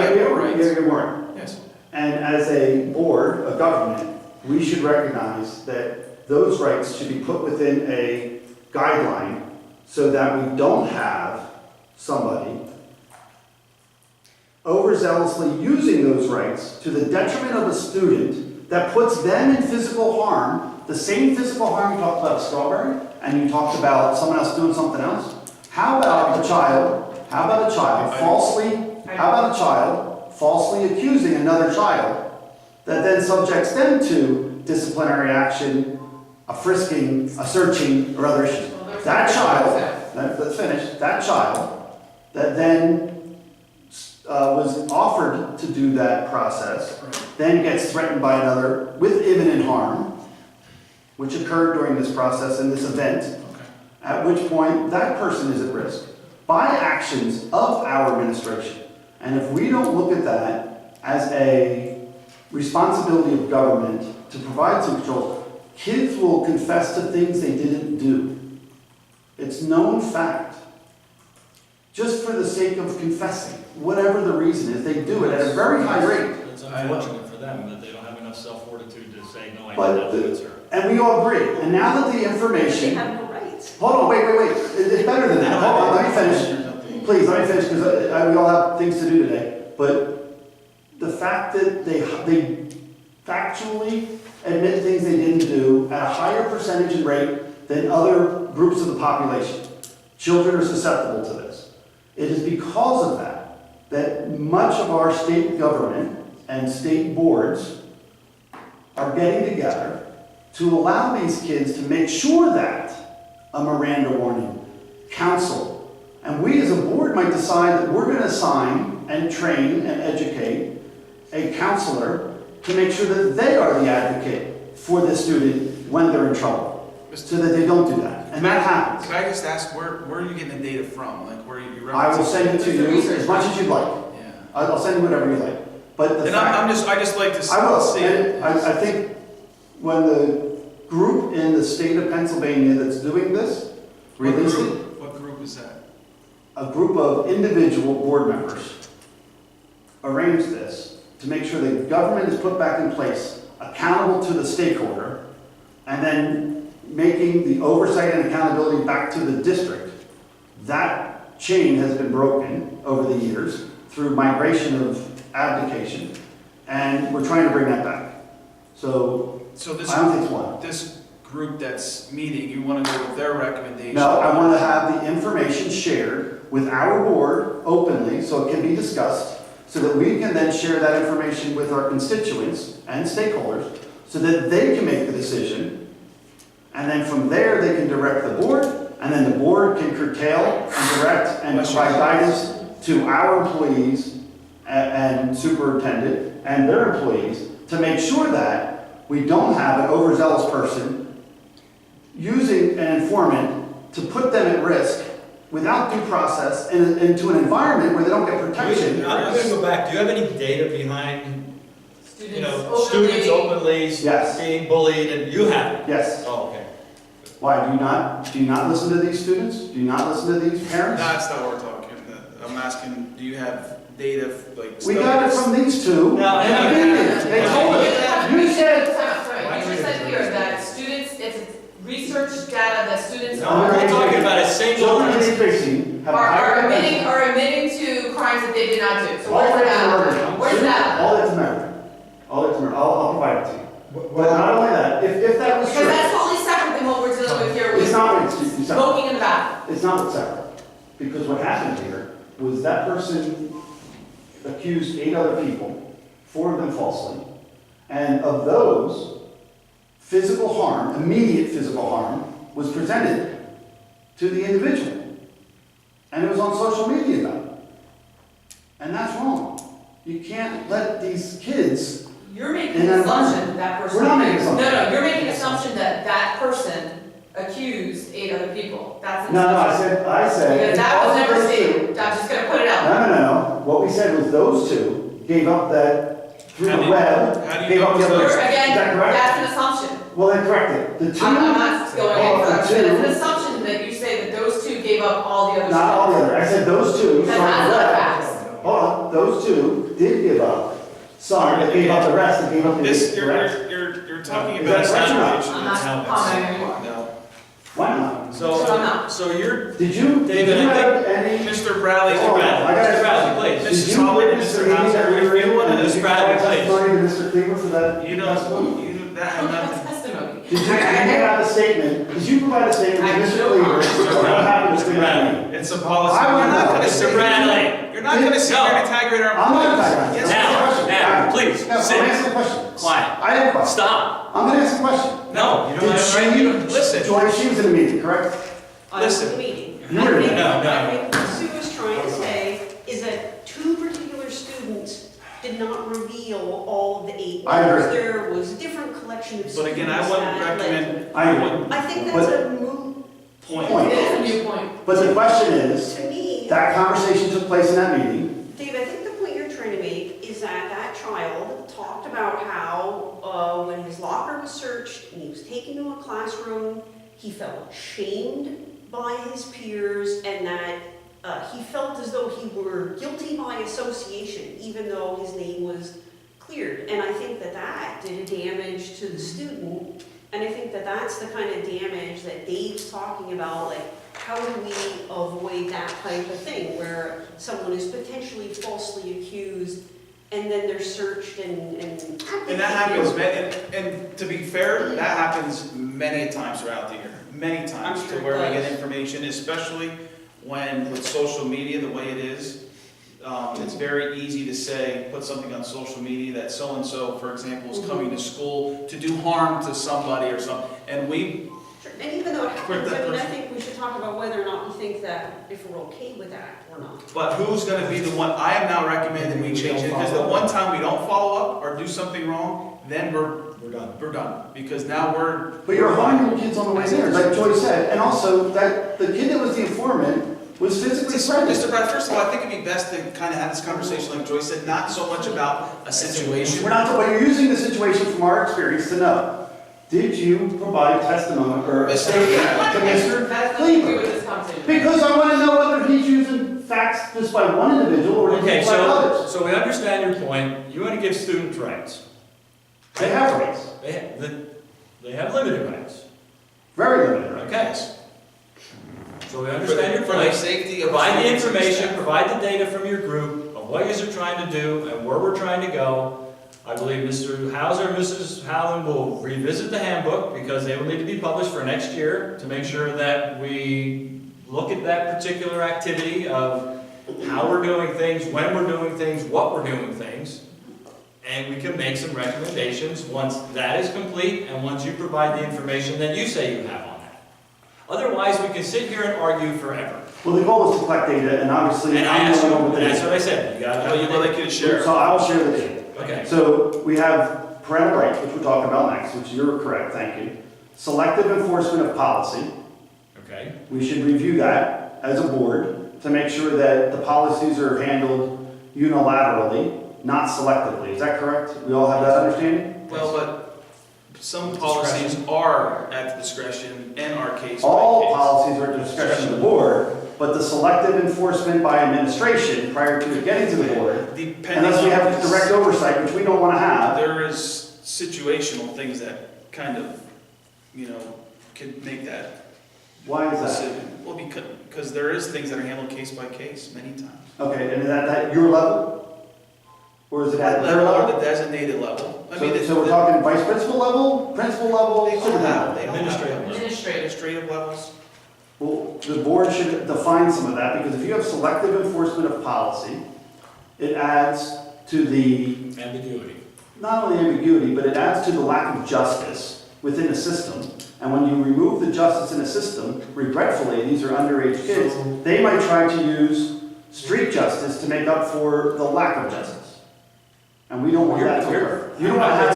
have no rights. Yeah, good morning. Yes. And as a board of government, we should recognize that those rights should be put within a guideline so that we don't have somebody overzealously using those rights to the detriment of a student that puts them in physical harm, the same physical harm you talked about Strawberry, and you talked about someone else doing something else. How about a child falsely accusing another child that then subjects them to disciplinary action, a frisking, a searching, or other issues? That child, let's finish, that child that then was offered to do that process, then gets threatened by another with imminent harm, which occurred during this process in this event, at which point that person is at risk by actions of our administration. And if we don't look at that as a responsibility of government to provide some controls, kids will confess to things they didn't do. It's known fact. Just for the sake of confessing, whatever the reason is, they do it at a very high rate. It's unfortunate for them that they don't have enough self-fortitude to say, no, I But did not do it, sir. And we all agree. And now that the They information, have no rights. hold on, wait. It's better than that. Hold on, let me finish. Please, let me finish, because we all have things to do today. But the fact that they factually admit things they didn't do at a higher percentage and rate than other groups of the population. Children are susceptible to this. It is because of that much of our state government and state boards are getting together to allow these kids to make sure that a Miranda warning, counsel, and we as a board might decide that we're going to assign and train and educate a counselor to make sure that they are the advocate for the student when they're in trouble, so that they don't do that. And that happens. Can I just ask, where are you getting the data from? Like, where are you I will send it to you as much as you'd like. Yeah. I'll send you whatever you like. But the And fact, I just like to I will. see it. And I think when the group in the state of Pennsylvania that's doing this released it, What group is that? a group of individual board members arranged this to make sure the government is put back in place, accountable to the stakeholder, and then making the oversight and accountability back to the district. That chain has been broken over the years through migration of abdication, and we're trying to bring that back. So So I don't think it's one. this group that's meeting, you want to go with their recommendation? No, I want to have the information shared with our board openly so it can be discussed, so that we can then share that information with our constituents and stakeholders so that they can make the decision. And then from there, they can direct the board, and then the board can curtail and direct and provide guidance to our employees and superintendent and their employees to make sure that we don't have an overzealous person using an informant to put them at risk without due process and into an environment where they don't get protection. I'm going to go back. Do you have any data behind, Students students openly Yes. being bullied, and you have it? Yes. Oh, okay. Why, do you not listen to these students? Do you not listen to these parents? No, that's not what we're talking. I'm asking, do you have data, like? We got it from these two. No, They told us. You said, You just said here that students, it's research data that students No, we're not talking about a single. children in precinct have are higher. admitting to crimes that they did not do. So All where's that's that? murder. Where's that? All that's murder. All that's murder. I'll provide it to you. But not only that, if that was Because true. that's totally separate than what we're dealing with here It's with not, it's separate. smoking in the bathroom. It's not separate. Because what happened here was that person accused 8 other people, 4 of them falsely. And of those, physical harm, immediate physical harm, was presented to the individual. And it was on social media about it. And that's wrong. You can't let these kids. You're making And an then- assumption that person. We're not making an assumption. No, you're making an assumption that that person accused 8 other people. That's an No, assumption. I said. Because that was never those two- stated. I'm just gonna put it out. No. What we said was those two gave up that through How the do you- web, how do you gave know up the it's other. those? Is that Again, correct? that's an assumption. Well, then correct it. The two. I'm not going Oh, in for the that, but two. it's an assumption that you say that those 2 gave up all the others. Not all the other. I said those two from That's the not web. facts. hold on, those two did give up. Some, they gave up the rest, they gave up the This, eight, correct? you're talking Is about a that correct or not? situation I'm that's not happening. commenting. No. Why not? So you're, Did you David, I have any? Mr. Bradley, Hold on, I gotta- Mr. Bradley, please. Mrs. Did you Sullivan, witness the Mr. meeting that we Hauser, were if you in? wanna- and did Mr. you Bradley, provide please. testimony to Mr. Cleaver for that? You testimony? that I had don't nothing. have testimony. Did you provide a statement, did you provide a statement to I Mr. do Cleaver? not. What happened to Mr. Bradley. It's a policy. I wanna You're not know. gonna Mr. sit Bradley. here. You're not gonna sit here and tag rate our I'm not employees. attacking. Yes, Now, please, No, I'm sit. asking a question. Quiet. I have a question. Stop. I'm gonna ask a question. No, you don't Did have a right, you don't, Listen. Joy, she was in the meeting, correct? Listen. The meeting. You were there. No, no. I think what Sue was trying to say is that two particular students did not reveal all of the 8 I agree. names. There was a different collection of students. But again, I wouldn't that led- recommend. I agree. I think that's a moot Point. It is a new point. But the question is, to me. that conversation took place in that meeting. Dave, I think the point you're trying to make is that that child talked about how, when his locker was searched and he was taken to a classroom, he felt shamed by his peers and that he felt as though he were guilty by association, even though his name was cleared. And I think that that did a damage to the student. And I think that that's the kind of damage that Dave's talking about, like, how do we avoid that type of thing where someone is potentially falsely accused and then they're searched and And that happens, and to be fair, that happens many times throughout the year, many times, I'm to sure it where we get does. information, especially when with social media, the way it is, it's very easy to say, put something on social media that so-and-so, for example, is coming to school to do harm to somebody or something, and we, And even though it happens, that I mean, I person. think we should talk about whether or not we think that, if we're okay with that or not. but who's gonna be the one, I am now recommending we change it, because the one time we don't follow up or do something wrong, then we're done, because now we're. But you're harming kids on the way there, like Joy said. And also, that the kid that was the informant was physically present. Mr. Brad, first of all, I think it'd be best to kind of have this conversation, like Joyce said, not so much about a situation. We're not, but you're using the situation from our experience to know. Did you provide testimony or a Mr. statement to That's Mr. nothing to do Cleaver? with this conversation. Because I want to know whether he's using facts just by one individual or Okay, just by others. so we understand your point. You want to give students rights. They have rights, They have limited rights. very limited rights. Okay. So we understand your For the point. safety of. Provide the students and information, staff. provide the data from your group of what you're trying to do and where we're trying to go. I believe Mr. Hauser and Mrs. Howland will revisit the handbook because they will need to be published for next year to make sure that we look at that particular activity of how we're doing things, when we're doing things, what we're doing things. And we can make some recommendations once that is complete and once you provide the information that you say you have on that. Otherwise, we can sit here and argue forever. Well, the goal is to collect data, and obviously, And I I'm asked the you, one with the and that's data. what I said, you gotta Well, have you'd the like you to share. So I will share the data. Okay. So we have parental rights, which we're talking about next, which you're correct, thank you. Selective enforcement of policy. Okay. We should review that as a board to make sure that the policies are handled unilaterally, not selectively. Is that correct? We all have that understanding? Well, but some policies are at the discretion in our case. by All case. policies are at the discretion of the board, but the selective enforcement by administration prior to it getting to the board, Depending unless we on have this, direct oversight, which we don't want to have. there is situational things that kind of, could make that Why is that? decision. Well, because there is things that are handled case by case many times. Okay, and is that at your level? Or is it at their Level or level? the designated level. I mean, So we're talking vice principal level, principal level, They all have, they all have Administrative level. Administrative. administrative levels. Well, the board should define some of that, because if you have selective enforcement of policy, it adds to the, Ambiguity. not only ambiguity, but it adds to the lack of justice within the system. And when you remove the justice in a system, regretfully, these are underage kids, they might try to use street justice to make up for the lack of justice. And we don't want that to occur. You don't want to have